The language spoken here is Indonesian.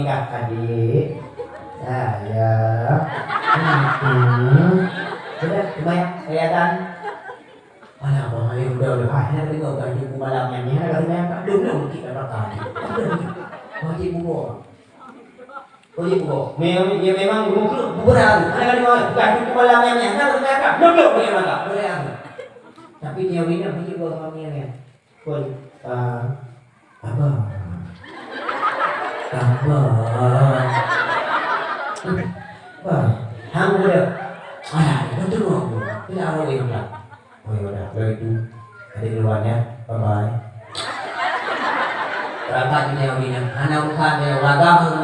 nikah adik saya. Sudah kebanyak kelihatan. Alah bang, ayo udah akhirnya tadi kau gaji bu malamnya ni, ada kata belum kita berkah. Wajib buku. Wajib buku. Memang buku dah. Ada kali mau gaji bu malamnya ni, ada kata belum dia mata. Boleh aku. Tapi dia ini wajib buku kami ni. Pun apa? Hang udah. Alah, betul aku. Tidak ada yang tak. Oh ya udah, kalau itu ada keluarnya, bye bye. Berangkat dunia ini, anak bukan yang ragam.